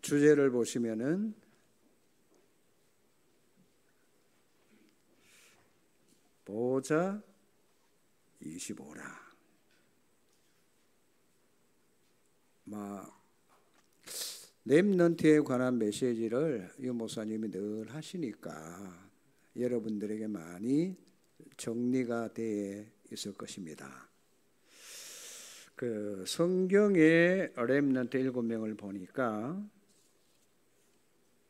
주제를 보시면은 보자 25라. 렘넌트에 관한 메시지를 유 목사님이 늘 하시니까 여러분들에게 많이 정리가 되어 있을 것입니다. 그 성경의 렘넌트 7명을 보니까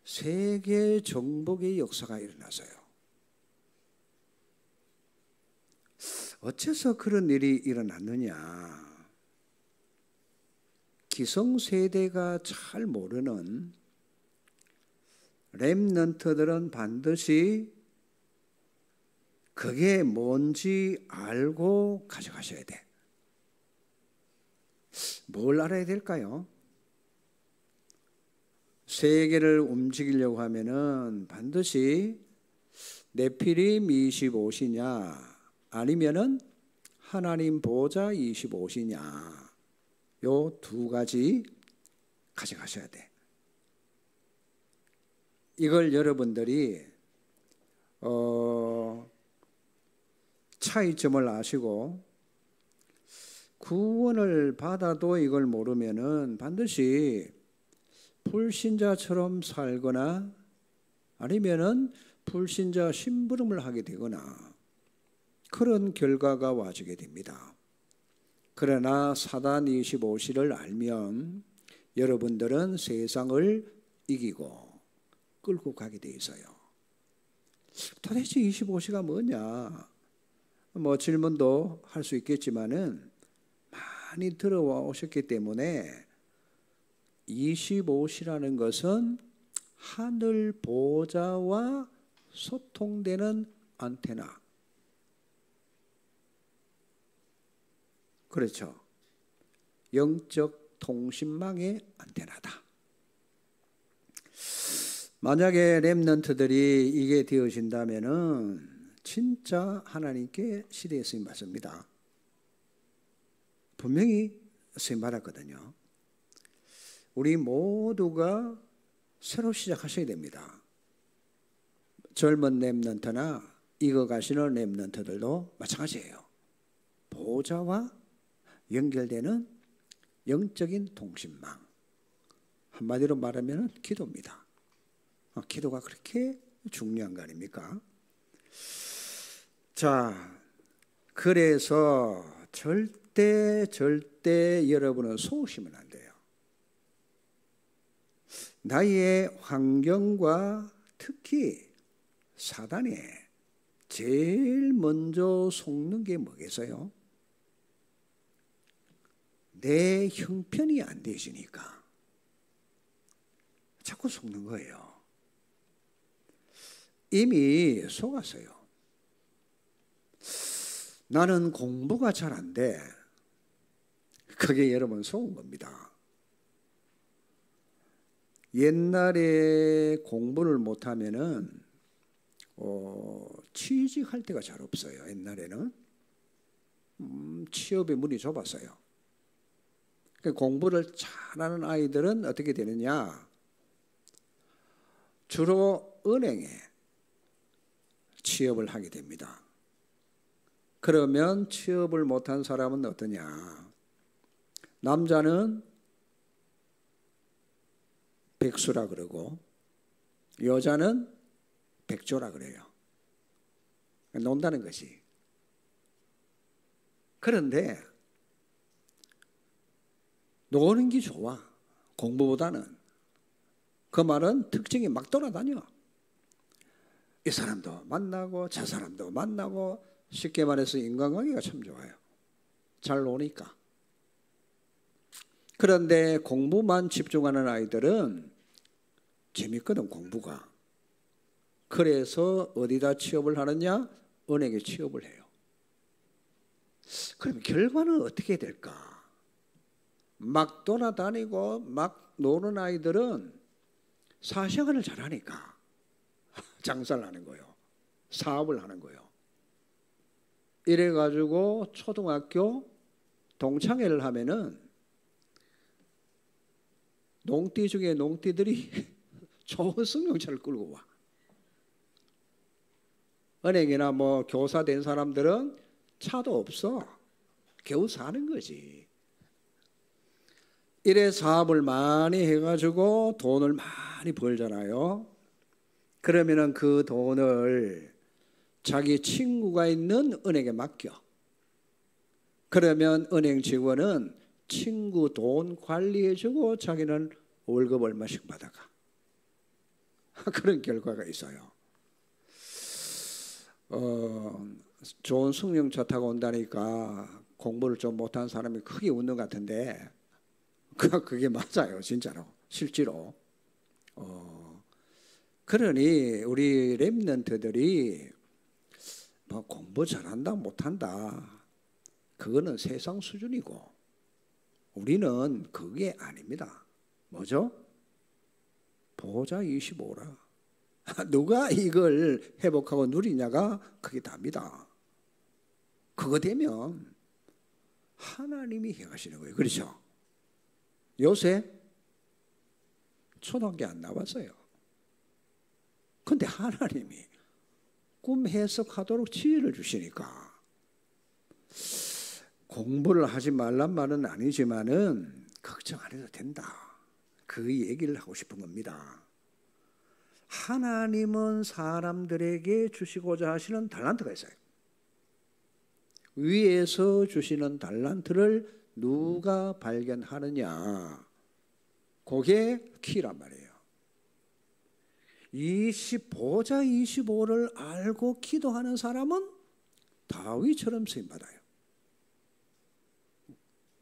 세계 정복의 역사가 일어나서요. 어째서 그런 일이 일어났느냐? 기성세대가 잘 모르는 렘넌트들은 반드시 그게 뭔지 알고 가져가셔야 돼. 뭘 알아야 될까요? 세계를 움직이려고 하면은 반드시 네피림 25시냐 아니면은 하나님 보좌 25시냐 요 두 가지 가져가셔야 돼. 이걸 여러분들이 차이점을 아시고 구원을 받아도 이걸 모르면은 반드시 불신자처럼 살거나 아니면은 불신자 심부름을 하게 되거나 그런 결과가 와지게 됩니다. 그러나 사단 25시를 알면 여러분들은 세상을 이기고 끌고 가게 돼 있어요. 도대체 25시가 뭐냐? 질문도 할 수 있겠지만은 많이 들어와 오셨기 때문에 25시라는 것은 하늘 보좌와 소통되는 안테나. 그렇죠. 영적 통신망의 안테나다. 만약에 렘넌트들이 이게 되어진다면은 진짜 하나님께 시대에 쓰임 받습니다. 분명히 쓰임 받았거든요. 우리 모두가 새로 시작하셔야 됩니다. 젊은 렘넌트나 익어가시는 렘넌트들도 마찬가지예요. 보좌와 연결되는 영적인 통신망. 한마디로 말하면 기도입니다. 기도가 그렇게 중요한 거 아닙니까? 자, 그래서 절대 여러분은 속으시면 안 돼요. 나의 환경과 특히 사단에 제일 먼저 속는 게 뭐겠어요? 내 형편이 안 되시니까 자꾸 속는 거예요. 이미 속았어요. 나는 공부가 잘 안 돼. 그게 여러분 속은 겁니다. 옛날에 공부를 못하면은 취직할 데가 잘 없어요. 옛날에는 취업의 문이 좁았어요. 공부를 잘하는 아이들은 어떻게 되느냐? 주로 은행에 취업을 하게 됩니다. 그러면 취업을 못한 사람은 어떠냐? 남자는 백수라 그러고 여자는 백조라 그래요. 논다는 것이. 그런데 노는 게 좋아. 공부보다는. 그 말은 특징이 막 돌아다녀. 이 사람도 만나고 저 사람도 만나고 쉽게 말해서 인간관계가 참 좋아요. 잘 노니까. 그런데 공부만 집중하는 아이들은 재밌거든, 공부가. 그래서 어디다 취업을 하느냐? 은행에 취업을 해요. 그럼 결과는 어떻게 될까? 막 돌아다니고 막 노는 아이들은 사생활을 잘하니까 장사를 하는 거예요. 사업을 하는 거예요. 이래가지고 초등학교 동창회를 하면은 농띠 중에 농띠들이 좋은 승용차를 끌고 와. 은행이나 뭐 교사 된 사람들은 차도 없어. 겨우 사는 거지. 이래 사업을 많이 해가지고 돈을 많이 벌잖아요. 그러면은 그 돈을 자기 친구가 있는 은행에 맡겨. 그러면 은행 직원은 친구 돈 관리해주고 자기는 월급 얼마씩 받아가. 그런 결과가 있어요. 좋은 승용차 타고 온다니까 공부를 좀 못한 사람이 크게 웃는 것 같은데 그게 맞아요. 진짜로. 실제로. 그러니 우리 렘넌트들이 뭐 공부 잘한다 못한다 그거는 세상 수준이고 우리는 그게 아닙니다. 뭐죠? 보호자 25라. 누가 이걸 회복하고 누리냐가 그게 답니다. 그거 되면 하나님이 해가시는 거예요. 그렇죠? 요새 초등학교 안 나왔어요. 근데 하나님이 꿈 해석하도록 지혜를 주시니까 공부를 하지 말란 말은 아니지만은 걱정 안 해도 된다. 그 얘기를 하고 싶은 겁니다. 하나님은 사람들에게 주시고자 하시는 달란트가 있어요. 위에서 주시는 달란트를 누가 발견하느냐, 그게 키란 말이에요. 보호자 25를 알고 기도하는 사람은 다윗처럼 쓰임받아요.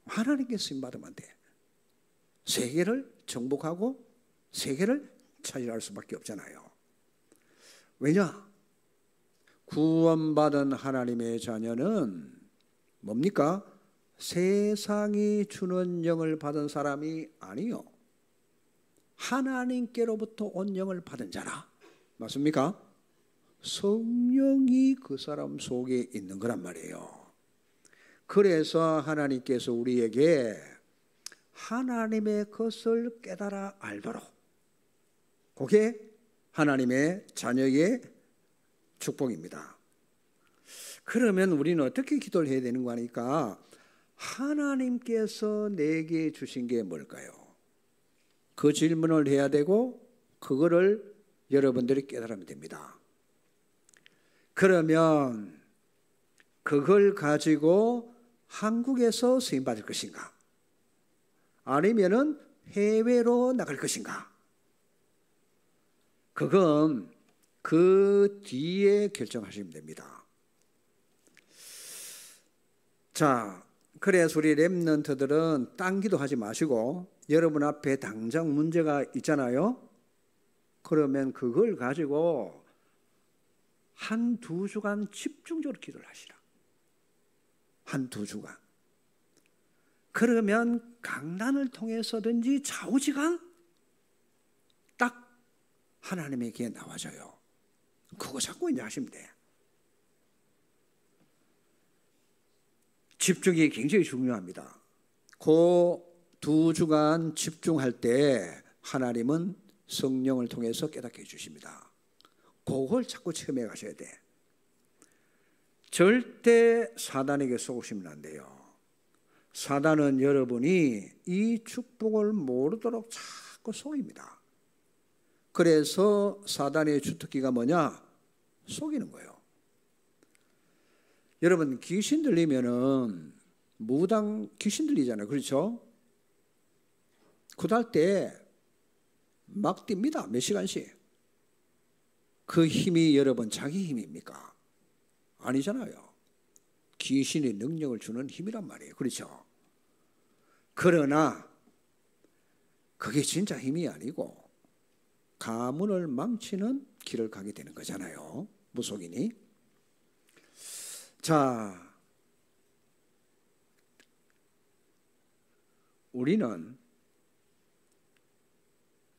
하나님께 쓰임받으면 안 돼. 세계를 정복하고 세계를 차지할 수밖에 없잖아요. 왜냐? 구원받은 하나님의 자녀는 뭡니까? 세상이 주는 영을 받은 사람이 아니요, 하나님께로부터 온 영을 받은 자라. 맞습니까? 성령이 그 사람 속에 있는 거란 말이에요. 그래서 하나님께서 우리에게 하나님의 것을 깨달아 알도록, 그게 하나님의 자녀의 축복입니다. 그러면 우리는 어떻게 기도를 해야 되는 거니까 하나님께서 내게 주신 게 뭘까요? 그 질문을 해야 되고 그거를 여러분들이 깨달으면 됩니다. 그러면 그걸 가지고 한국에서 쓰임받을 것인가? 아니면은 해외로 나갈 것인가? 그건 그 뒤에 결정하시면 됩니다. 자, 그래서 우리 렘넌트들은 딴 기도하지 마시고 여러분 앞에 당장 문제가 있잖아요. 그러면 그걸 가지고 한두 주간 집중적으로 기도를 하시라. 한두 주간. 그러면 강단을 통해서든지 좌우지간 딱 하나님에게 나와져요. 그거 자꾸 이제 하시면 돼. 집중이 굉장히 중요합니다. 그 두 주간 집중할 때 하나님은 성령을 통해서 깨닫게 해주십니다. 그걸 자꾸 체험해 가셔야 돼. 절대 사단에게 속으시면 안 돼요. 사단은 여러분이 이 축복을 모르도록 자꾸 속입니다. 그래서 사단의 주특기가 뭐냐? 속이는 거예요. 여러분 귀신 들리면은 무당 귀신 들리잖아요. 그렇죠? 그달 때 막 뜁니다. 몇 시간씩. 그 힘이 여러분 자기 힘입니까? 아니잖아요. 귀신이 능력을 주는 힘이란 말이에요. 그렇죠? 그러나 그게 진짜 힘이 아니고 가문을 망치는 길을 가게 되는 거잖아요. 무속인이. 자, 우리는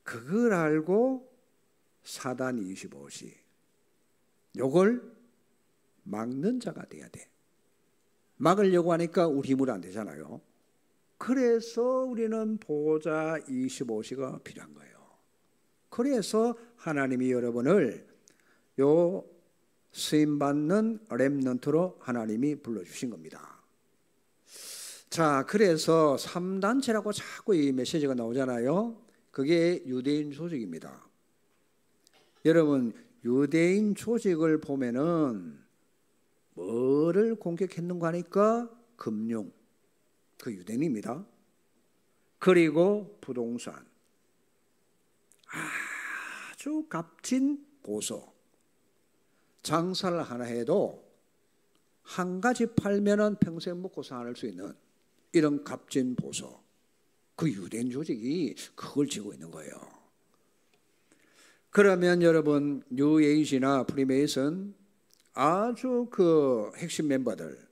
그걸 알고 사단 25시 요걸 막는 자가 돼야 돼. 막으려고 하니까 우리 힘으로 안 되잖아요. 그래서 우리는 보좌 25시가 필요한 거예요. 그래서 하나님이 여러분을 요 쓰임받는 렘넌트로 하나님이 불러주신 겁니다. 자, 그래서 3단체라고 자꾸 이 메시지가 나오잖아요. 그게 유대인 조직입니다. 여러분, 유대인 조직을 보면은 뭐를 공격했는가 하니까 금융, 그 유대인입니다. 그리고 부동산, 아주 값진 보소. 장사를 하나 해도 한 가지 팔면은 평생 먹고 살 수 있는 이런 값진 보소. 그 유대인 조직이 그걸 쥐고 있는 거예요. 그러면 여러분, 뉴에이지나 프리메이슨 아주 그 핵심 멤버들,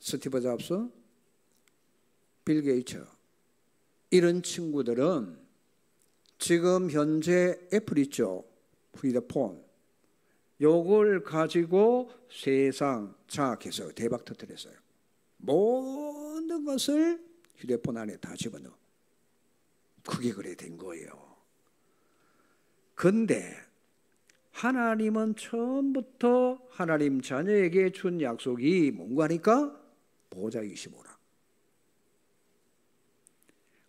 스티브 잡스, 빌 게이츠, 이런 친구들은 지금 현재 애플 있죠, 휴대폰, 요걸 가지고 세상 장악해서 대박 터뜨렸어요. 모든 것을 휴대폰 안에 다 집어넣어. 그게 그래 된 거예요. 근데 하나님은 처음부터 하나님 자녀에게 준 약속이 뭔가 하니까 보좌 25라.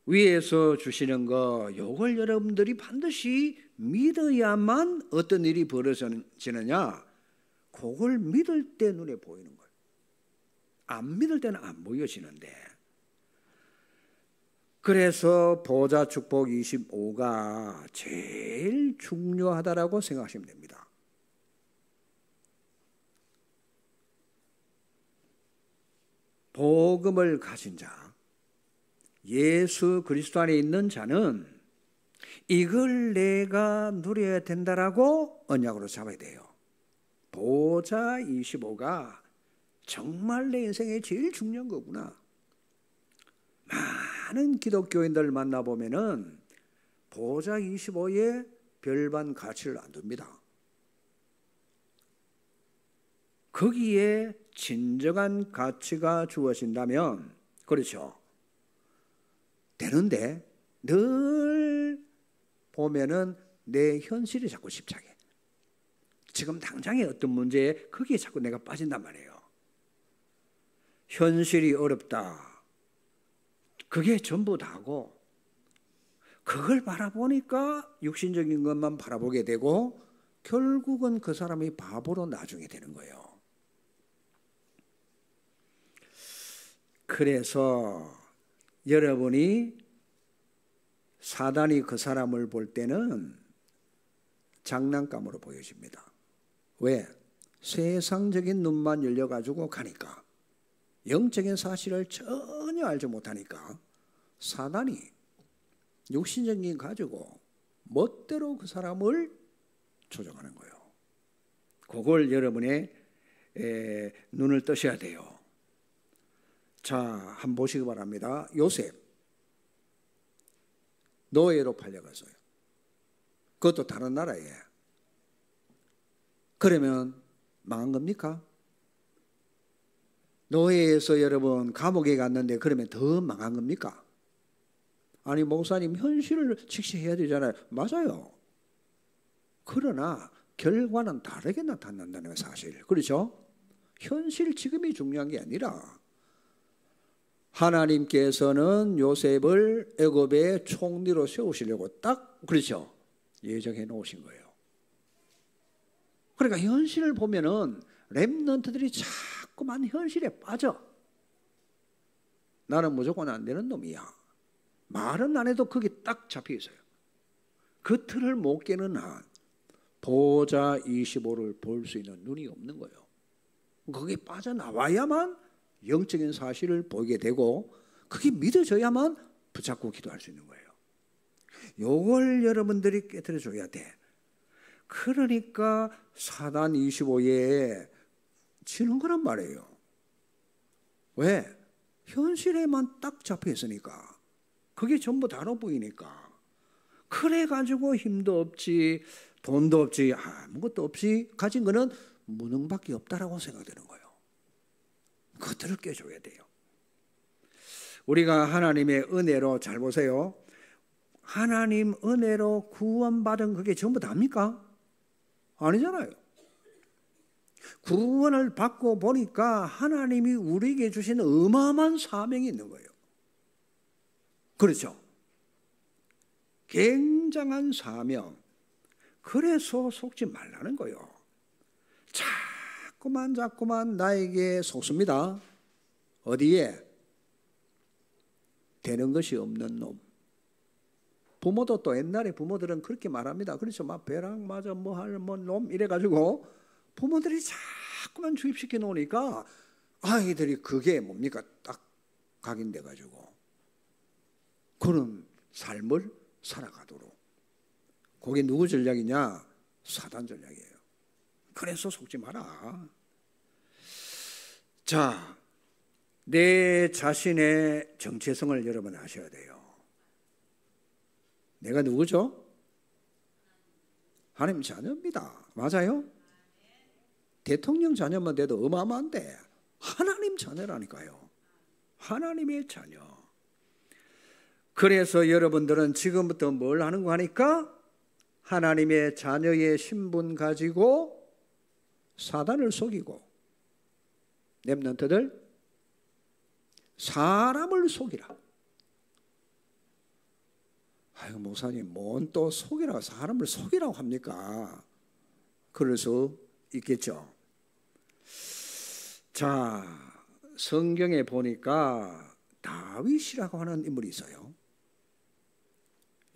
위에서 주시는 거, 요걸 여러분들이 반드시 믿어야만 어떤 일이 벌어지느냐, 그걸 믿을 때 눈에 보이는 거예요. 안 믿을 때는 안 보여지는데. 그래서 보좌 축복 25가 제일 중요하다라고 생각하시면 됩니다. 복음을 가진 자, 예수 그리스도 안에 있는 자는 이걸 내가 누려야 된다라고 언약으로 잡아야 돼요. 보좌 25가 정말 내 인생에 제일 중요한 거구나. 많은 기독교인들 만나보면은 보좌 25에 별반 가치를 안 둡니다. 거기에 진정한 가치가 주어진다면, 그렇죠, 되는데 늘 보면은 내 현실이 자꾸 집착해. 지금 당장의 어떤 문제에 거기에 자꾸 내가 빠진단 말이에요. 현실이 어렵다. 그게 전부 다고, 그걸 바라보니까 육신적인 것만 바라보게 되고 결국은 그 사람이 바보로 나중에 되는 거예요. 그래서 여러분이 사단이 그 사람을 볼 때는 장난감으로 보여집니다. 왜? 세상적인 눈만 열려가지고 가니까, 영적인 사실을 전혀 알지 못하니까 사단이 육신적인 가지고 멋대로 그 사람을 조종하는 거예요. 그걸 여러분의 눈을 뜨셔야 돼요. 자, 한번 보시기 바랍니다. 요셉, 노예로 팔려갔어요. 그것도 다른 나라에. 그러면 망한 겁니까? 노예에서 여러분 감옥에 갔는데 그러면 더 망한 겁니까? 아니, 목사님 현실을 직시해야 되잖아요. 맞아요. 그러나 결과는 다르게 나타난다는 사실. 그렇죠? 현실 지금이 중요한 게 아니라 하나님께서는 요셉을 애굽의 총리로 세우시려고 딱, 그렇죠, 예정해 놓으신 거예요. 그러니까 현실을 보면은 렘넌트들이 자꾸만 현실에 빠져. 나는 무조건 안 되는 놈이야. 말은 안 해도 거기 딱 잡혀 있어요. 그 틀을 못 깨는 한 보좌 25를 볼 수 있는 눈이 없는 거예요. 거기에 빠져나와야만 영적인 사실을 보게 되고, 그게 믿어져야만 붙잡고 기도할 수 있는 거예요. 요걸 여러분들이 깨트려 줘야 돼. 그러니까 사단 25에 지는 거란 말이에요. 왜? 현실에만 딱 잡혀 있으니까. 그게 전부 다로 보이니까. 그래가지고 힘도 없지, 돈도 없지, 아무것도 없이 가진 거는 무능밖에 없다라고 생각되는 거예요. 그것들을 깨줘야 돼요. 우리가 하나님의 은혜로, 잘 보세요, 하나님 은혜로 구원받은 그게 전부 답니까? 아니잖아요. 구원을 받고 보니까 하나님이 우리에게 주신 어마어마한 사명이 있는 거예요. 그렇죠? 굉장한 사명. 그래서 속지 말라는 거예요. 자꾸만 나에게 속습니다. 어디에? 되는 것이 없는 놈. 부모도 또 옛날에 부모들은 그렇게 말합니다. 그렇죠. 막 배랑 맞아 뭐 할 뭐 놈 이래가지고 부모들이 자꾸만 주입시켜 놓으니까 아이들이 그게 뭡니까? 딱 각인돼 가지고 그런 삶을 살아가도록. 그게 누구 전략이냐? 사단 전략이에요. 그래서 속지 마라. 자, 내 자신의 정체성을 여러분 아셔야 돼요. 내가 누구죠? 하나님 자녀입니다. 맞아요? 대통령 자녀만 돼도 어마어마한데 하나님 자녀라니까요. 하나님의 자녀. 그래서 여러분들은 지금부터 뭘 하는 거 하니까 하나님의 자녀의 신분 가지고 사단을 속이고 렘넌트들 사람을 속이라. 아유 목사님 뭔 또 속이라고 사람을 속이라고 합니까? 그럴 수 있겠죠. 자, 성경에 보니까 다윗이라고 하는 인물이 있어요.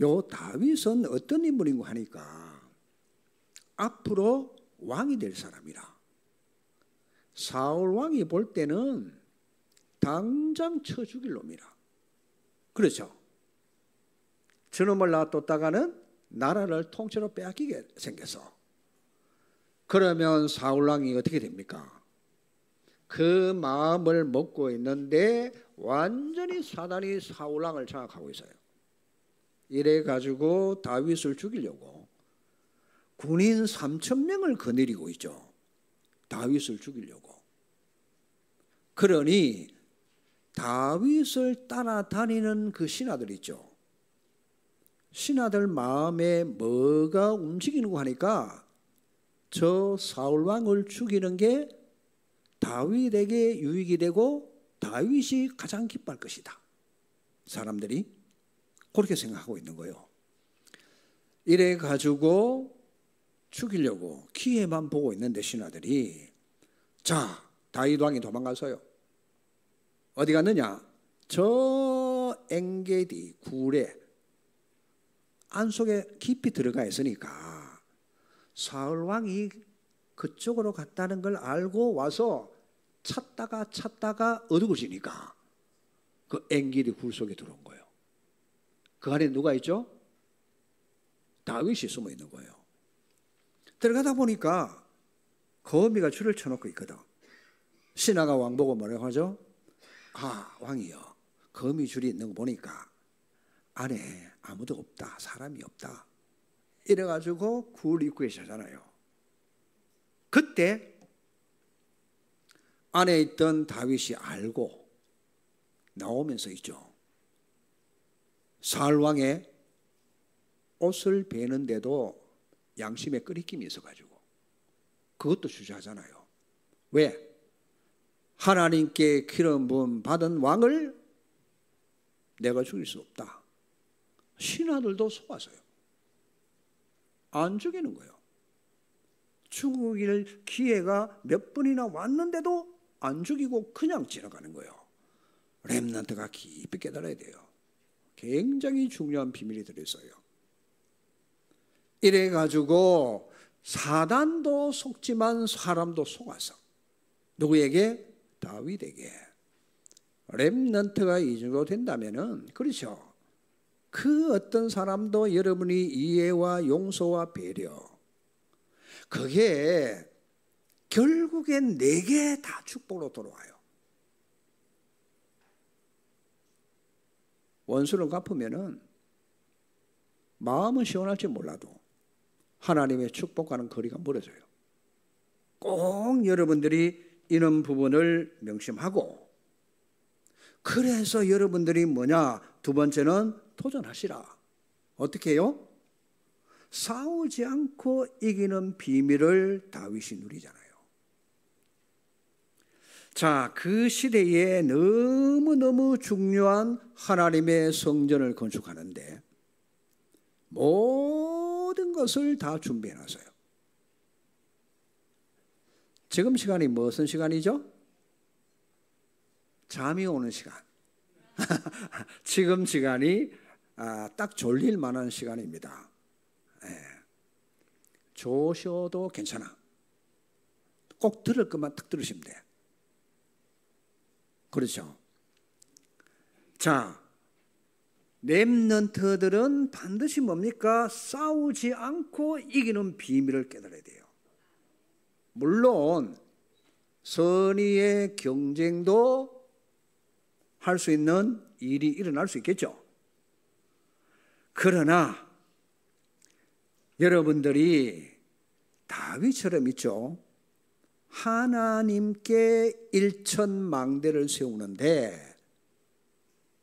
요 다윗은 어떤 인물인고 하니까 앞으로 왕이 될 사람이라. 사울 왕이 볼 때는 당장 쳐 죽일 놈이라. 그렇죠? 저놈을 놔뒀다가는 나라를 통째로 빼앗기게 생겨서. 그러면 사울 왕이 어떻게 됩니까? 그 마음을 먹고 있는데 완전히 사단이 사울 왕을 장악하고 있어요. 이래 가지고 다윗을 죽이려고 군인 3,000명을 거느리고 있죠. 다윗을 죽이려고. 그러니 다윗을 따라다니는 그 신하들 있죠. 신하들 마음에 뭐가 움직이는고 하니까 저 사울 왕을 죽이는 게 다윗에게 유익이 되고 다윗이 가장 기뻐할 것이다. 사람들이 그렇게 생각하고 있는 거예요. 이래 가지고 죽이려고 기회만 보고 있는데 신하들이 자 다윗 왕이 도망가서요. 어디 갔느냐? 저 엥게디 굴에 안속에 깊이 들어가 있으니까 사울 왕이 그쪽으로 갔다는 걸 알고 와서 찾다가 어두워지니까 그 엥게디 굴 속에 들어온 거예요. 그 안에 누가 있죠? 다윗이 숨어 있는 거예요. 들어가다 보니까 거미가 줄을 쳐놓고 있거든. 신하가 왕 보고 뭐라고 하죠? 아 왕이여, 거미 줄이 있는 거 보니까 안에 아무도 없다, 사람이 없다. 이래가지고 굴 입구에 서잖아요. 그때 안에 있던 다윗이 알고 나오면서 있죠. 사울 왕의 옷을 베는데도 양심에 끄리낌이 있어가지고 그것도 주저하잖아요. 왜? 하나님께 기름 부음 받은 왕을 내가 죽일 수 없다. 신하들도 속아서요. 안 죽이는 거예요. 죽일 기회가 몇 번이나 왔는데도 안 죽이고 그냥 지나가는 거예요. 렘넌트가 깊이 깨달아야 돼요. 굉장히 중요한 비밀이 들어있어요. 이래가지고 사단도 속지만 사람도 속아서 누구에게? 다윗에게. 렘넌트가 이 정도 된다면은 그렇죠. 그 어떤 사람도 여러분이 이해와 용서와 배려, 그게 결국엔 내게 다 축복으로 돌아와요. 원수를 갚으면은 마음은 시원할지 몰라도 하나님의 축복과는 거리가 멀어져요. 꼭 여러분들이 이런 부분을 명심하고 그래서 여러분들이 뭐냐? 두 번째는 도전하시라. 어떻게 해요? 싸우지 않고 이기는 비밀을 다윗이 누리잖아요. 자, 그 시대에 너무너무 중요한 하나님의 성전을 건축하는데 모든 것을 다 준비해 놨어요. 지금 시간이 무슨 시간이죠? 잠이 오는 시간. 지금 시간이 딱 졸릴 만한 시간입니다. 조셔도 괜찮아. 꼭 들을 것만 딱 들으시면 돼. 그렇죠? 자, 렘넌트들은 반드시 뭡니까? 싸우지 않고 이기는 비밀을 깨달아야 돼요. 물론 선의의 경쟁도 할 수 있는 일이 일어날 수 있겠죠. 그러나 여러분들이 다윗처럼 있죠. 하나님께 일천망대를 세우는데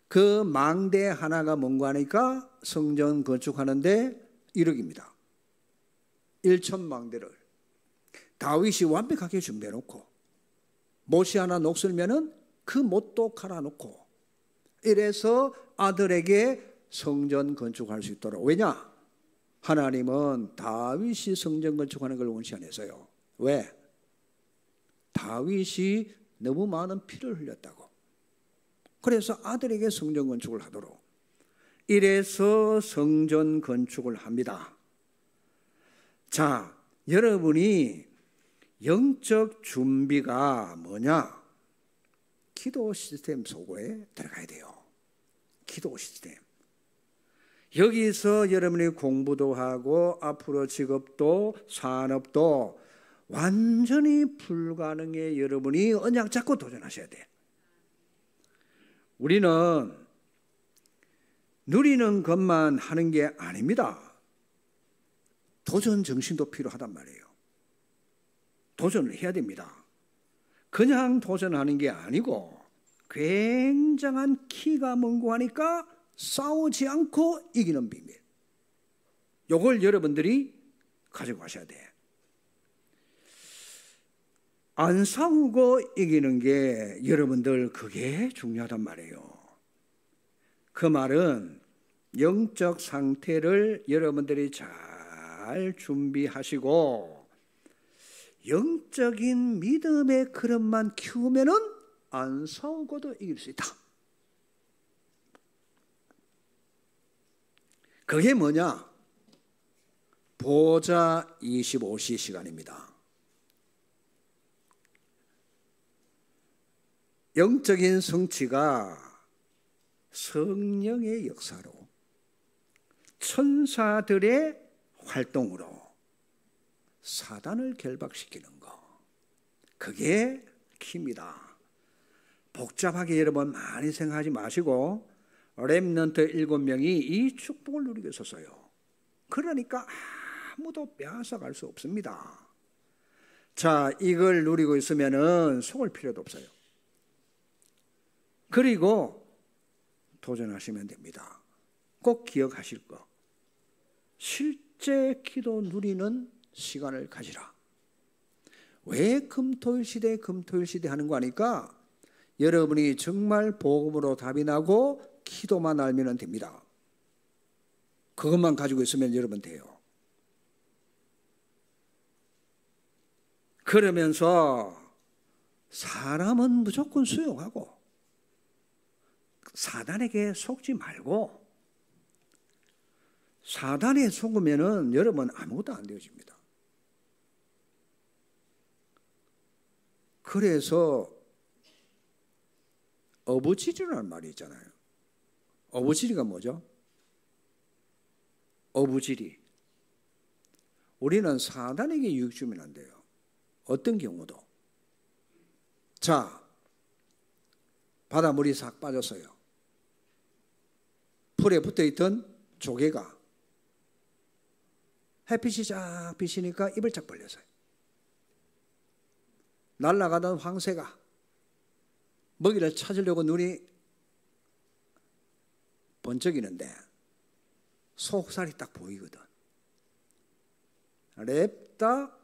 그 망대 하나가 뭔가 하니까 성전 건축하는데 1억입니다. 일천망대를 다윗이 완벽하게 준비해 놓고 못이 하나 녹슬면은 그 못도 갈아놓고 이래서 아들에게 성전 건축할 수 있도록. 왜냐? 하나님은 다윗이 성전 건축하는 걸 원치 않으세요. 왜? 다윗이 너무 많은 피를 흘렸다고. 그래서 아들에게 성전 건축을 하도록. 이래서 성전 건축을 합니다. 자, 여러분이 영적 준비가 뭐냐? 기도 시스템 속에 들어가야 돼요. 기도 시스템. 여기서 여러분이 공부도 하고 앞으로 직업도 산업도 완전히 불가능해. 여러분이 언약 잡고 도전하셔야 돼. 우리는 누리는 것만 하는 게 아닙니다. 도전 정신도 필요하단 말이에요. 도전을 해야 됩니다. 그냥 도전하는 게 아니고 굉장한 키가 뭔고 하니까 싸우지 않고 이기는 비밀. 이걸 여러분들이 가지고 가셔야 돼. 안 싸우고 이기는 게 여러분들 그게 중요하단 말이에요. 그 말은 영적 상태를 여러분들이 잘 준비하시고 영적인 믿음의 그릇만 키우면은 안 싸우고도 이길 수 있다. 그게 뭐냐? 보좌 25시 시간입니다. 영적인 성취가 성령의 역사로 천사들의 활동으로 사단을 결박시키는 거, 그게 키입니다. 복잡하게 여러분 많이 생각하지 마시고 렘넌트 7명이 이 축복을 누리고 있었어요. 그러니까 아무도 빼앗아갈 수 없습니다. 자, 이걸 누리고 있으면은 속을 필요도 없어요. 그리고 도전하시면 됩니다. 꼭 기억하실 거. 실제 기도 누리는 시간을 가지라. 왜 금토일 시대 하는 거 아니까 여러분이 정말 복음으로 답이 나고 기도만 알면 됩니다. 그것만 가지고 있으면 여러분 돼요. 그러면서 사람은 무조건 수용하고 사단에게 속지 말고, 사단에 속으면은 여러분 아무것도 안 되어집니다. 그래서 어부지리라는 말이 있잖아요. 어부지리가 뭐죠? 어부지리. 우리는 사단에게 유익 주면 안 돼요. 어떤 경우도. 자, 바닷물이 싹 빠졌어요. 풀에 붙어있던 조개가 햇빛이 쫙 비치니까 입을 쫙 벌렸어요. 날아가던 황새가 먹이를 찾으려고 눈이 번쩍이는데 속살이 딱 보이거든. 렙다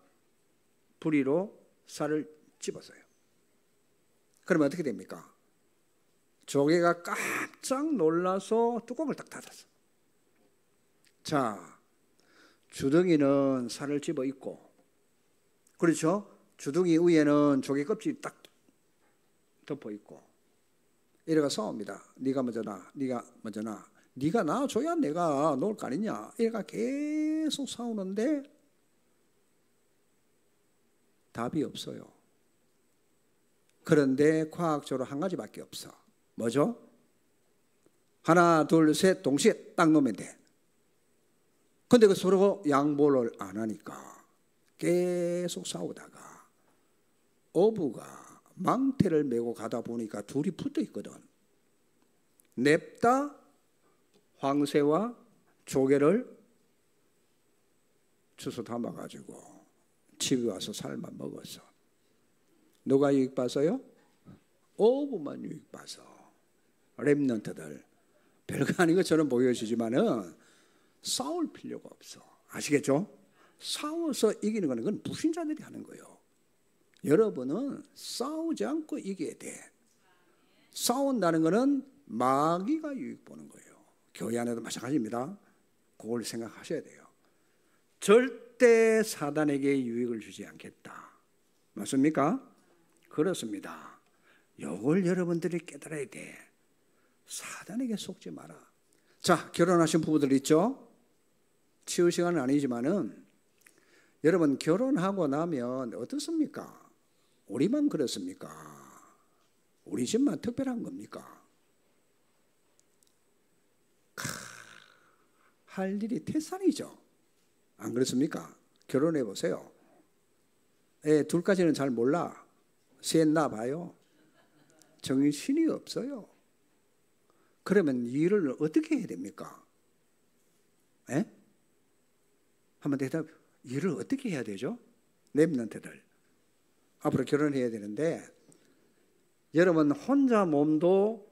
부리로 살을 집었어요. 그러면 어떻게 됩니까? 조개가 깜짝 놀라서 뚜껑을 딱 닫았어. 자, 주둥이는 살을 집어 있고, 그렇죠? 주둥이 위에는 조개 껍질이 딱 덮어 있고, 이래가 싸웁니다. 네가 먼저 나, 네가 먼저 나, 네가 놔줘야 내가 놓을 거 아니냐. 이래가 계속 싸우는데 답이 없어요. 그런데 과학적으로 한 가지밖에 없어. 뭐죠? 하나, 둘, 셋 동시에 딱 놓으면 돼. 근데 그 서로 양보를 안 하니까 계속 싸우다가 어부가 망태를 메고 가다 보니까 둘이 붙어 있거든. 냅다 황새와 조개를 주워 담아가지고 집에 와서 삶아 먹었어. 누가 유익 봤어요? 어부만 유익 봤어. 렘넌트들. 별거 아닌 것처럼 보여지지만은 싸울 필요가 없어. 아시겠죠? 싸워서 이기는 거는 그건 불신자들이 하는 거예요. 여러분은 싸우지 않고 이겨야 돼. 싸운다는 거는 마귀가 유익 보는 거예요. 교회 안에도 마찬가지입니다. 그걸 생각하셔야 돼요. 절대 사단에게 유익을 주지 않겠다. 맞습니까? 그렇습니다. 이걸 여러분들이 깨달아야 돼. 사단에게 속지 마라. 자, 결혼하신 부부들 있죠? 치유 시간은 아니지만은 여러분 결혼하고 나면 어떻습니까? 우리만 그렇습니까? 우리 집만 특별한 겁니까? 할 일이 태산이죠. 안 그렇습니까? 결혼해 보세요. 애 둘까지는 잘 몰라. 셋 낳아봐요. 정신이 없어요. 그러면 일을 어떻게 해야 됩니까? 에? 한번 대답. 일을 어떻게 해야 되죠? 렘넌트들 앞으로 결혼해야 되는데 여러분 혼자 몸도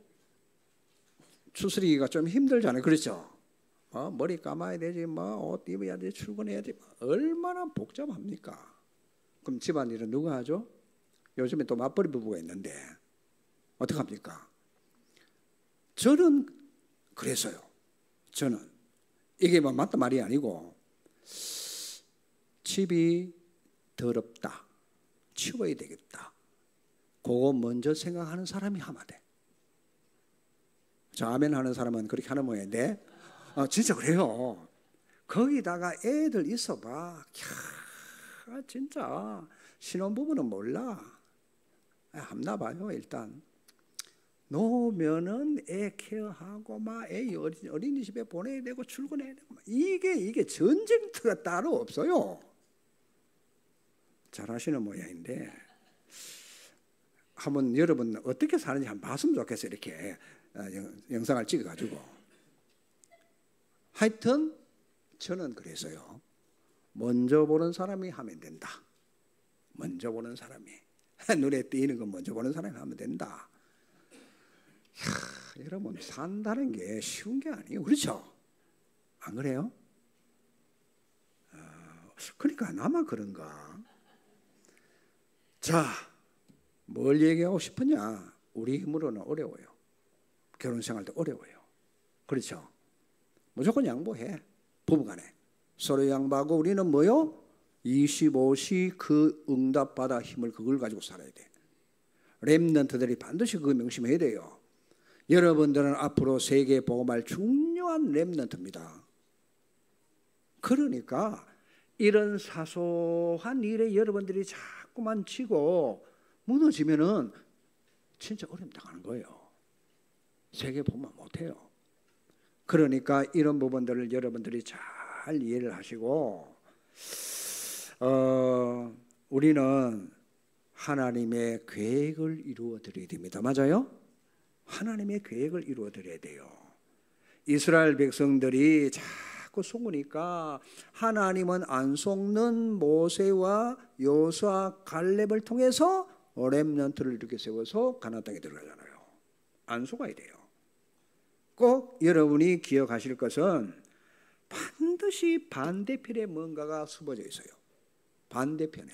추스리기가 좀 힘들잖아요. 그렇죠? 머리 감아야 되지, 옷 입어야 되지, 출근해야 되지. 얼마나 복잡합니까? 그럼 집안일은 누가 하죠? 요즘에 또 맞벌이 부부가 있는데 어떡합니까? 저는 그래서요. 저는 이게 맞다 말이 아니고 집이 더럽다, 치워야 되겠다, 그거 먼저 생각하는 사람이 하면 돼. 자, 아멘 하는 사람은 그렇게 하는 모양인데 진짜 그래요. 거기다가 애들 있어봐. 진짜 신혼부부는 몰라. 한나 봐요. 일단 놓으면은 애 케어하고 막 애 어린이집에 보내야 되고 출근해야 되고 이게 전쟁터가 따로 없어요. 잘하시는 모양인데 한번 여러분 어떻게 사는지 한번 봤으면 좋겠어요. 이렇게 영상을 찍어가지고. 하여튼 저는 그래서요. 먼저 보는 사람이 하면 된다. 먼저 보는 사람이. 눈에 띄는 건 먼저 보는 사람이 하면 된다. 여러분 산다는 게 쉬운 게 아니에요. 그렇죠? 안 그래요? 그러니까 나만 그런가? 자, 뭘 얘기하고 싶으냐? 우리 힘으로는 어려워요. 결혼생활도 어려워요. 그렇죠? 무조건 양보해. 부부간에 서로 양보하고 우리는 뭐요? 25시 그 응답받아 힘을 그걸 가지고 살아야 돼. 렘넌트들이 반드시 그거 명심해야 돼요. 여러분들은 앞으로 세계에 복음할 중요한 렘넌트입니다. 그러니까 이런 사소한 일에 여러분들이 자꾸만 치고 무너지면은 진짜 어려움 당하는 거예요. 세계 복음만 못해요. 그러니까 이런 부분들을 여러분들이 잘 이해를 하시고 우리는 하나님의 계획을 이루어 드려야 됩니다. 맞아요? 하나님의 계획을 이루어 드려야 돼요. 이스라엘 백성들이 자꾸 속으니까 하나님은 안 속는 모세와 여호수아 갈렙을 통해서 렘넌트를 이렇게 세워서 가나안 땅에 들어가잖아요. 안 속아야 돼요. 꼭 여러분이 기억하실 것은 반드시 반대편에 뭔가가 숨어져 있어요. 반대편에.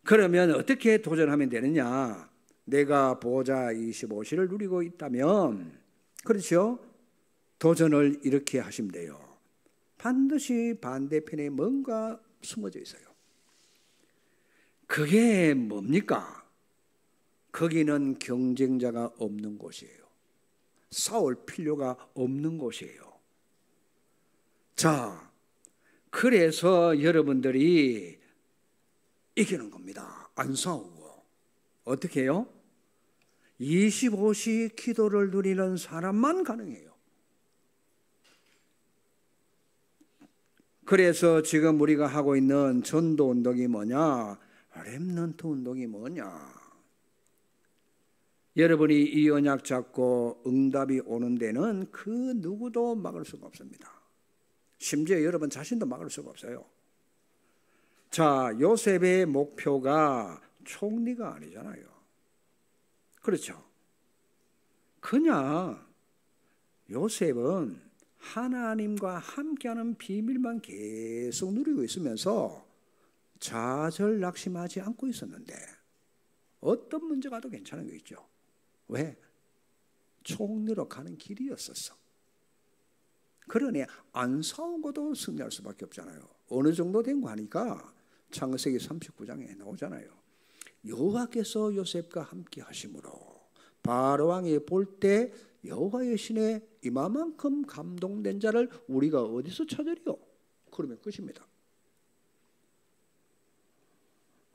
그러면 어떻게 도전하면 되느냐? 내가 보호자 25시를 누리고 있다면, 그렇죠? 도전을 이렇게 하시면 돼요. 반드시 반대편에 뭔가 숨어져 있어요. 그게 뭡니까? 거기는 경쟁자가 없는 곳이에요. 싸울 필요가 없는 곳이에요. 자, 그래서 여러분들이 이기는 겁니다. 안 싸우고. 어떻게 해요? 25시 기도를 누리는 사람만 가능해요. 그래서 지금 우리가 하고 있는 전도 운동이 뭐냐? 렘넌트 운동이 뭐냐? 여러분이 이 언약 잡고 응답이 오는 데는 그 누구도 막을 수가 없습니다. 심지어 여러분 자신도 막을 수가 없어요. 자, 요셉의 목표가 총리가 아니잖아요. 그렇죠? 그냥 요셉은 하나님과 함께하는 비밀만 계속 누리고 있으면서 좌절낙심하지 않고 있었는데 어떤 문제가 더 괜찮은 거 있죠. 왜? 총리로 가는 길이었었어. 그러니 안 싸우고도 승리할 수밖에 없잖아요. 어느 정도 된 거 하니까 창세기 39장에 나오잖아요. 여호와께서 요셉과 함께 하심으로 바로 왕이 볼 때 여호와의 신에 이만큼 감동된 자를 우리가 어디서 찾으리요? 그러면 끝입니다.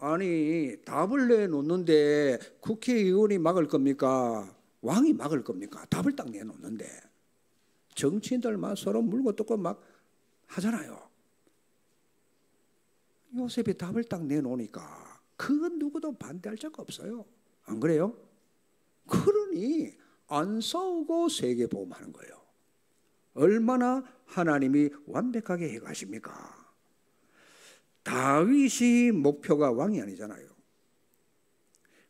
아니, 답을 내놓는데 국회의원이 막을 겁니까? 왕이 막을 겁니까? 답을 딱 내놓는데 정치인들만 서로 물고 뜯고 막 하잖아요. 요셉이 답을 딱 내놓으니까 그건 누구도 반대할 자가 없어요. 안 그래요? 그러니 안 싸우고 세계보험하는 거예요. 얼마나 하나님이 완벽하게 해가십니까? 다윗이 목표가 왕이 아니잖아요.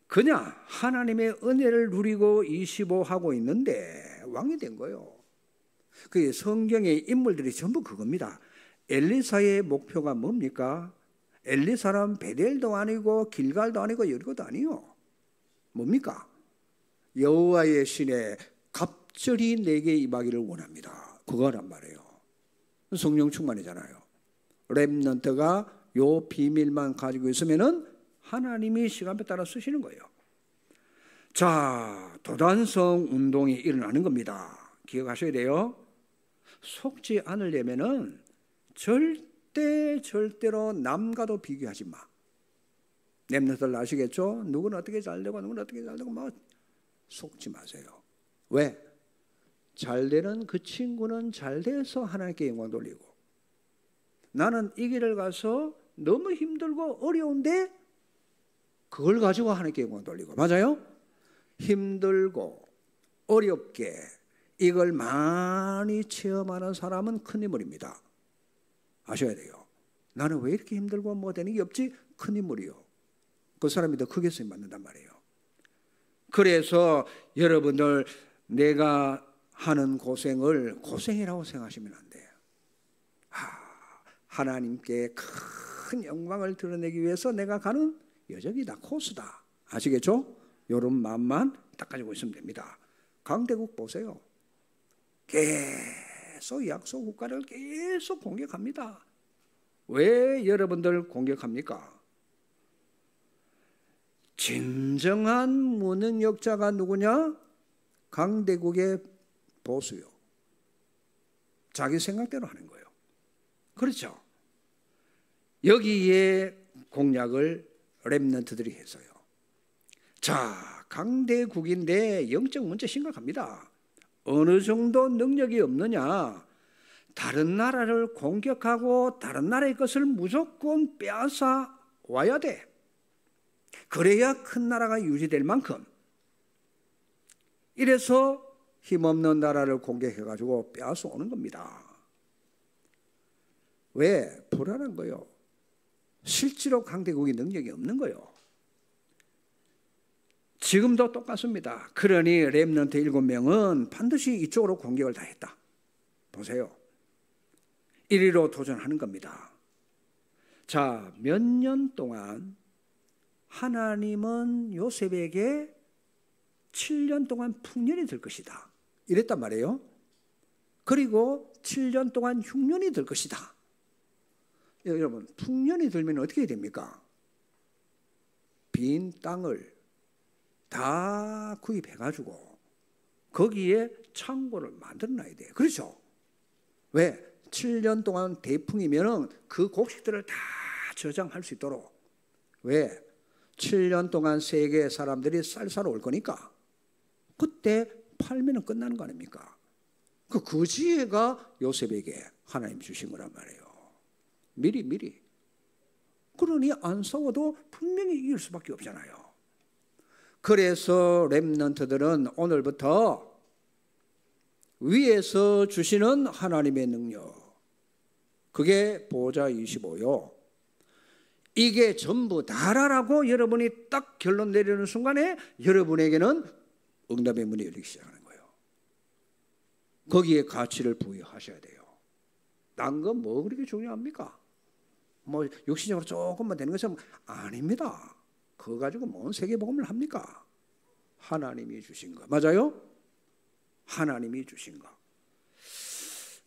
그냥 하나님의 은혜를 누리고 25하고 있는데 왕이 된 거예요. 그 성경의 인물들이 전부 그겁니다. 엘리사의 목표가 뭡니까? 엘리사는 베델도 아니고 길갈도 아니고 여리고도 아니요. 뭡니까? 여호와의 신에 갑절이 내게 임하기를 원합니다. 그거란 말이에요. 성령 충만이잖아요. 렘넌트가 요 비밀만 가지고 있으면은 하나님이 시간에 따라 쓰시는 거예요. 자, 도단성 운동이 일어나는 겁니다. 기억하셔야 돼요. 속지 않으려면은 절대로 남과도 비교하지 마. 렘넌트들 아시겠죠? 누구는 어떻게 잘 되고 누구는 어떻게 잘 되고 막 속지 마세요. 왜? 잘 되는 그 친구는 잘 돼서 하나님께 영광 돌리고 나는 이 길을 가서 너무 힘들고 어려운데 그걸 가지고 하나님께 영광 돌리고. 맞아요? 힘들고 어렵게 이걸 많이 체험하는 사람은 큰 인물입니다. 아셔야 돼요. 나는 왜 이렇게 힘들고 뭐 되는 게 없지? 큰 인물이요. 그 사람이 더 크게 쓰임 받는단 말이에요. 그래서 여러분들 내가 하는 고생을 고생이라고 생각하시면 안 돼요. 하나님께 큰 영광을 드러내기 위해서 내가 가는 여정이다, 코스다. 아시겠죠? 이런 마음만 딱 가지고 있으면 됩니다. 강대국 보세요. 계속 약소 국가를 계속 공격합니다. 왜 여러분들 공격합니까? 진정한 무능력자가 누구냐? 강대국의 보수요. 자기 생각대로 하는 거예요. 그렇죠? 여기에 공략을 렘넌트들이 했어요. 자, 강대국인데 영적 문제 심각합니다. 어느 정도 능력이 없느냐? 다른 나라를 공격하고 다른 나라의 것을 무조건 빼앗아 와야 돼. 그래야 큰 나라가 유지될 만큼. 이래서 힘없는 나라를 공격해가지고 빼앗아 오는 겁니다. 왜? 불안한 거예요. 실제로 강대국이 능력이 없는 거예요. 지금도 똑같습니다. 그러니 렘넌트 7명은 반드시 이쪽으로 공격을 다 했다. 보세요. 1위로 도전하는 겁니다. 자, 몇 년 동안 하나님은 요셉에게 7년 동안 풍년이 될 것이다. 이랬단 말이에요. 그리고 7년 동안 흉년이 될 것이다. 여러분, 풍년이 들면 어떻게 됩니까? 빈 땅을 다 구입해가지고 거기에 창고를 만들어놔야 돼요. 그렇죠? 왜? 7년 동안 대풍이면 그 곡식들을 다 저장할 수 있도록. 왜? 7년 동안 세계 사람들이 쌀 사러 올 거니까 그때 팔면 끝나는 거 아닙니까? 그 지혜가 요셉에게 하나님 주신 거란 말이에요. 미리. 그러니 안 싸워도 분명히 이길 수밖에 없잖아요. 그래서 렘넌트들은 오늘부터 위에서 주시는 하나님의 능력, 그게 보호자 25요. 이게 전부 다라라고 여러분이 딱 결론 내리는 순간에 여러분에게는 응답의 문이 열리기 시작하는 거예요. 거기에 가치를 부여하셔야 돼요. 딴 건 뭐 그렇게 중요합니까? 뭐 육신적으로 조금만 되는 것은 아닙니다. 그거 가지고 뭔 세계복음을 합니까? 하나님이 주신 거. 맞아요? 하나님이 주신 거.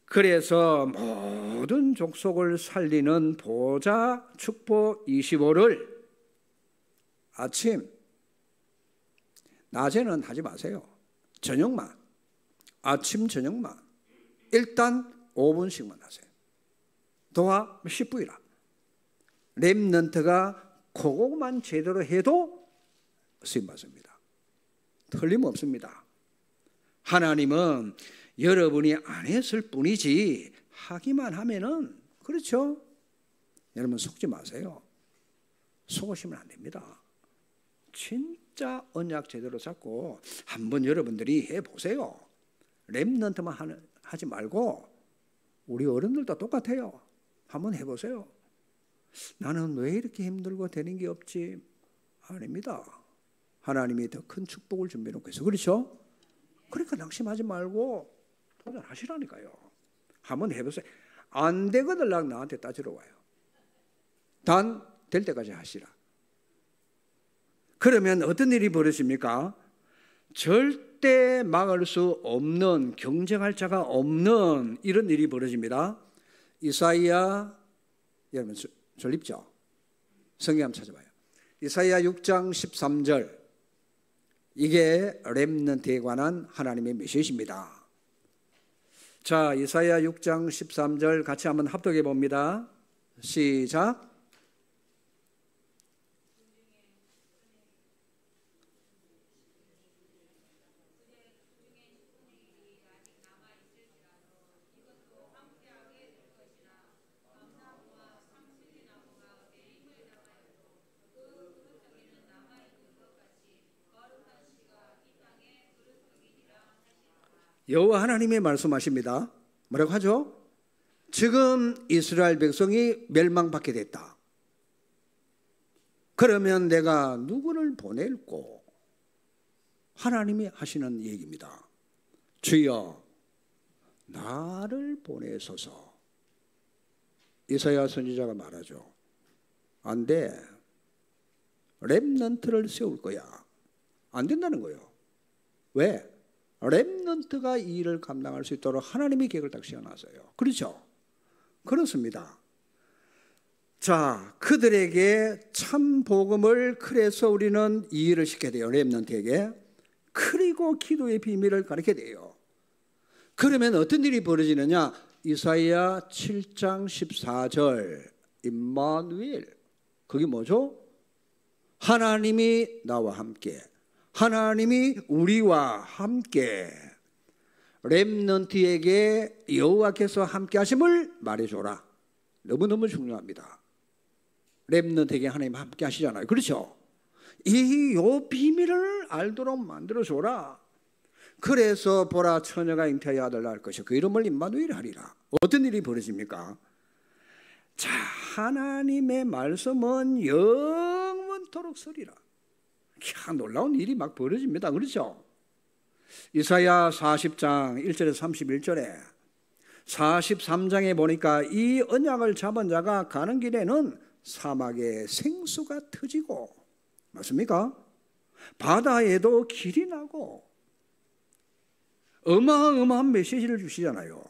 그래서 모든 족속을 살리는 보호자 축복 25를 아침, 낮에는 하지 마세요. 저녁만, 아침 저녁만 일단 5분씩만 하세요. 도와 10분이라. 렘넌트가 그것만 제대로 해도 쓰임받습니다. 틀림없습니다. 하나님은 여러분이 안 했을 뿐이지 하기만 하면은, 그렇죠? 여러분 속지 마세요. 속으시면 안 됩니다. 진짜 언약 제대로 잡고 한번 여러분들이 해보세요. 렘넌트만 하지 말고 우리 어른들도 똑같아요. 한번 해보세요. 나는 왜 이렇게 힘들고 되는 게 없지? 아닙니다. 하나님이 더 큰 축복을 준비해놓고 있어요. 그렇죠? 그러니까 낙심하지 말고 도전하시라니까요. 한번 해보세요. 안 되거든 나한테 따지러 와요. 단 될 때까지 하시라. 그러면 어떤 일이 벌어집니까? 절대 막을 수 없는, 경쟁할 자가 없는 이런 일이 벌어집니다. 이사야, 여러분 절 읽죠? 성경 한번 찾아봐요. 이사야 6장 13절. 이게 렘넌트에 관한 하나님의 메시지입니다. 자, 이사야 6장 13절 같이 한번 합독해 봅니다. 시작. 여호와 하나님이 말씀하십니다. 뭐라고 하죠? 지금 이스라엘 백성이 멸망받게 됐다. 그러면 내가 누구를 보낼꼬? 하나님이 하시는 얘기입니다. 주여 나를 보내소서. 이사야 선지자가 말하죠. 안 돼. 렘넌트를 세울 거야. 안 된다는 거예요. 왜? 렘넌트가 이 일을 감당할 수 있도록 하나님이 계획을 딱 세워놨어요. 그렇죠? 그렇습니다. 자, 그들에게 참 복음을 그래서 우리는 이 일을 시켜야 돼요. 렘넌트에게. 그리고 기도의 비밀을 가르쳐야 돼요. 그러면 어떤 일이 벌어지느냐? 이사야 7장 14절 임마누엘. 그게 뭐죠? 하나님이 나와 함께, 하나님이 우리와 함께, 렘넌트에게 여호와께서 함께 하심을 말해줘라. 너무너무 중요합니다. 렘넌트에게 하나님 함께 하시잖아요. 그렇죠? 요 비밀을 알도록 만들어줘라. 그래서 보라 처녀가 잉태하여 아들 낳을 것이요 그 이름을 임마누엘 하리라. 어떤 일이 벌어집니까? 자, 하나님의 말씀은 영원토록 서리라. 놀라운 일이 막 벌어집니다. 그렇죠? 이사야 40장 1절에서 31절에 43장에 보니까 이 언약을 잡은 자가 가는 길에는 사막에 생수가 터지고, 맞습니까? 바다에도 길이 나고, 어마어마한 메시지를 주시잖아요.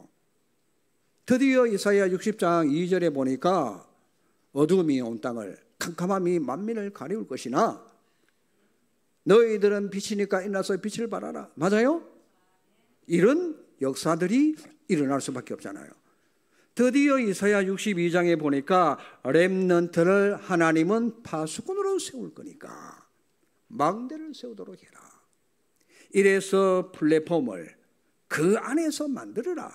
드디어 이사야 60장 2절에 보니까 어두움이 온 땅을, 캄캄함이 만민을 가리울 것이나 너희들은 빛이니까 일어나서 빛을 발하라. 맞아요? 이런 역사들이 일어날 수밖에 없잖아요. 드디어 이사야 62장에 보니까 렘넌트를 하나님은 파수꾼으로 세울 거니까 망대를 세우도록 해라. 이래서 플랫폼을 그 안에서 만들어라.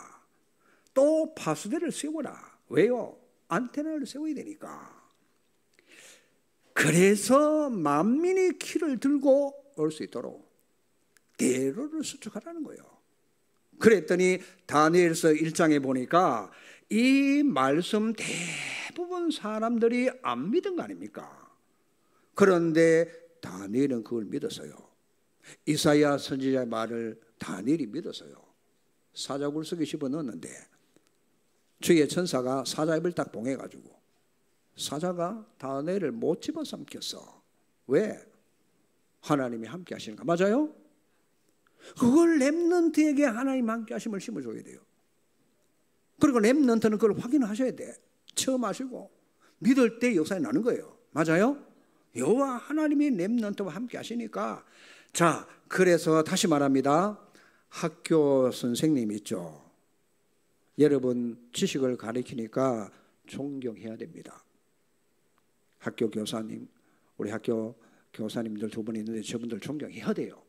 또 파수대를 세워라. 왜요? 안테나를 세워야 되니까. 그래서 만민이 키를 들고 올 수 있도록 대로를 수축하라는 거예요. 그랬더니 다니엘서 1장에 보니까 이 말씀 대부분 사람들이 안 믿은 거 아닙니까? 그런데 다니엘은 그걸 믿었어요. 이사야 선지자의 말을 다니엘이 믿었어요. 사자굴 속에 집어넣었는데 주의 천사가 사자 입을 딱 봉해가지고 사자가 다니엘을 못 집어삼켰어. 왜? 하나님이 함께 하시는가? 맞아요? 그걸 렘넌트에게 하나님 함께 하심을 심어줘야 돼요. 그리고 렘넌트는 그걸 확인하셔야 돼. 처음 하시고 믿을 때 역사에 나는 거예요. 맞아요? 여호와 하나님이 렘넌트와 함께 하시니까. 자, 그래서 다시 말합니다. 학교 선생님 있죠. 여러분 지식을 가르치니까 존경해야 됩니다. 학교 교사님, 우리 학교 교사님들 두 분 있는데 저분들 존경해야 돼요.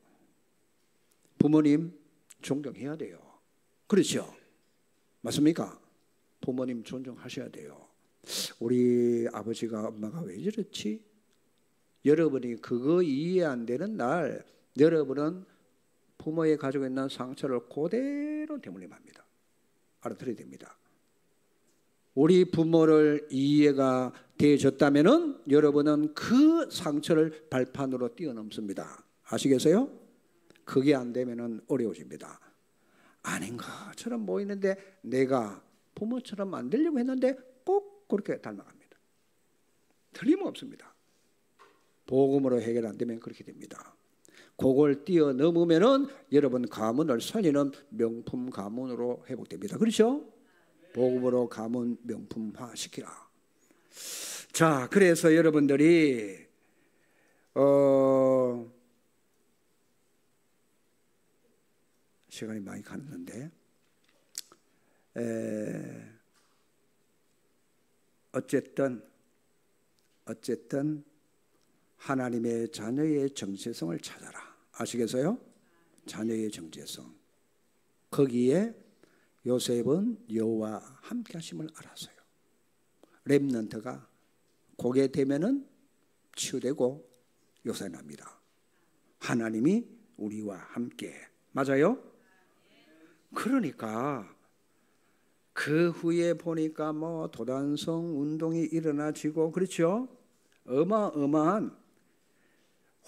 부모님 존경해야 돼요. 그렇죠? 맞습니까? 부모님 존중하셔야 돼요. 우리 아버지가 엄마가 왜 저렇지? 여러분이 그거 이해 안 되는 날 여러분은 부모의 가지고 있는 상처를 그대로 대물림합니다. 알아들어야 됩니다. 우리 부모를 이해가 되어졌다면 여러분은 그 상처를 발판으로 뛰어넘습니다. 아시겠어요? 그게 안 되면 어려워집니다. 아닌 것처럼 보이는데 내가 부모처럼 안 되려고 했는데 꼭 그렇게 닮아갑니다. 틀림없습니다. 복음으로 해결 안 되면 그렇게 됩니다. 그걸 뛰어넘으면 여러분 가문을 살리는 명품 가문으로 회복됩니다. 그렇죠? 복음으로 가문 명품화 시키라. 자, 그래서 여러분들이 시간이 많이 갔는데 어쨌든 하나님의 자녀의 정체성을 찾아라. 아시겠어요? 자녀의 정체성. 거기에 요셉은 여호와 함께 하심을 알았어요. 렘넌트가 고개 되면은 치유되고 요새납니다. 하나님이 우리와 함께. 맞아요? 그러니까 그 후에 보니까 뭐 도단성 운동이 일어나지고, 그렇죠? 어마어마한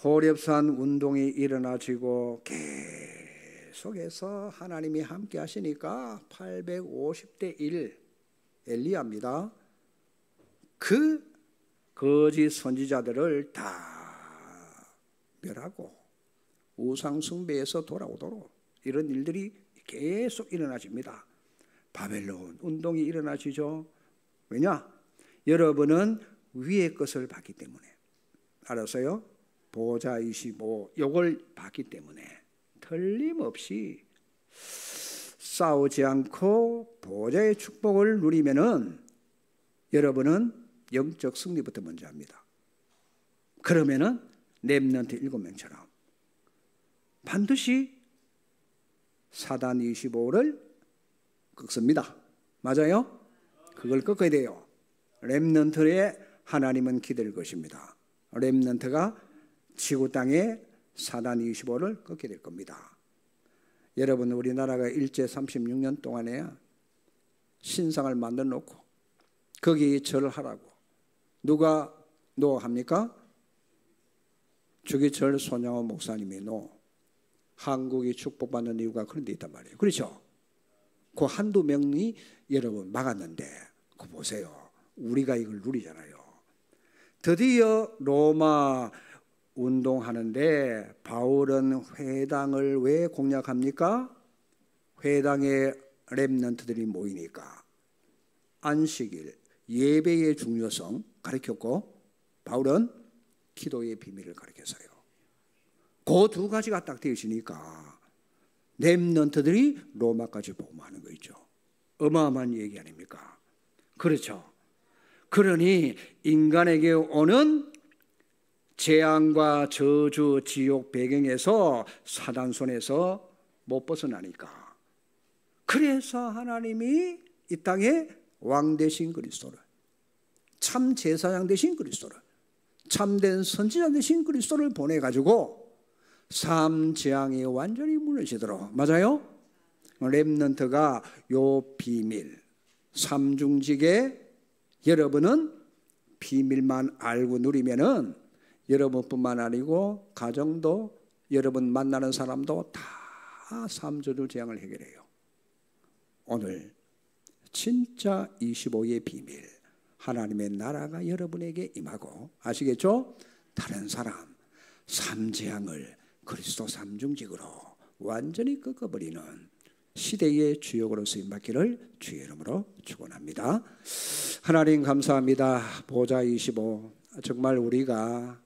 호렙산 운동이 일어나지고 계속해서 하나님이 함께 하시니까 850대 1 엘리야입니다. 그 거짓 선지자들을 다 멸하고 우상 숭배에서 돌아오도록 이런 일들이 계속 일어나집니다. 바벨론 운동이 일어나지죠. 왜냐? 여러분은 위의 것을 봤기 때문에. 알았어요? 보좌 25 이걸 봤기 때문에 틀림없이 싸우지 않고 보좌의 축복을 누리면은 여러분은 영적 승리부터 먼저 합니다. 그러면은 렘넌트 7명처럼 반드시 사단 25를 꺾습니다. 맞아요? 그걸 꺾어야 돼요. 렘넌트에 하나님은 기댈 것입니다. 렘넌트가 지구 땅에 사단 25를 꺾게 될 겁니다. 여러분, 우리나라가 일제 36년 동안에 신상을 만들어 놓고 거기 절을 하라고 누가 노합니까? 주기철 손양호 목사님이 한국이 축복받는 이유가 그런 데 있단 말이에요. 그렇죠? 그 한두 명이 여러분 막았는데 그거 보세요. 우리가 이걸 누리잖아요. 드디어 로마 운동하는데 바울은 회당을 왜 공략합니까? 회당에 렘넌트들이 모이니까 안식일, 예배의 중요성 가르쳤고 바울은 기도의 비밀을 가르쳤어요. 그 두 가지가 딱 되어 있으니까 렘넌트들이 로마까지 복음하는 거 있죠. 어마어마한 얘기 아닙니까? 그렇죠. 그러니 인간에게 오는 재앙과 저주, 지옥 배경에서 사단 손에서 못 벗어나니까. 그래서 하나님이 이 땅에 왕 되신 그리스도를, 참 제사장 되신 그리스도를, 참된 선지자 되신 그리스도를 보내가지고 삶 재앙이 완전히 무너지도록, 맞아요? 렘넌트가 요 비밀, 삼중직에 여러분은 비밀만 알고 누리면은 여러분뿐만 아니고 가정도, 여러분 만나는 사람도 다 삼저주 재앙을 해결해요. 오늘 진짜 25의 비밀, 하나님의 나라가 여러분에게 임하고, 아시겠죠? 다른 사람 삼재앙을 그리스도 삼중직으로 완전히 꺾어버리는 시대의 주역으로 쓰임받기를 주의 이름으로 축원합니다. 하나님 감사합니다. 보좌 25, 정말 우리가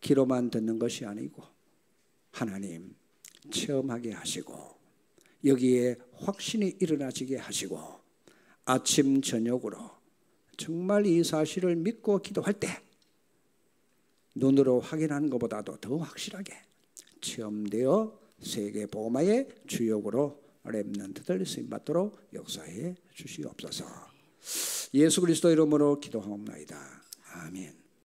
귀로만 듣는 것이 아니고 하나님 체험하게 하시고 여기에 확신이 일어나시게 하시고 아침 저녁으로 정말 이 사실을 믿고 기도할 때 눈으로 확인하는 것보다도 더 확실하게 체험되어 세계 복음화의 주역으로 렘넌트들 쓰임받도록 역사해 주시옵소서. 예수 그리스도 이름으로 기도하옵나이다. 아멘.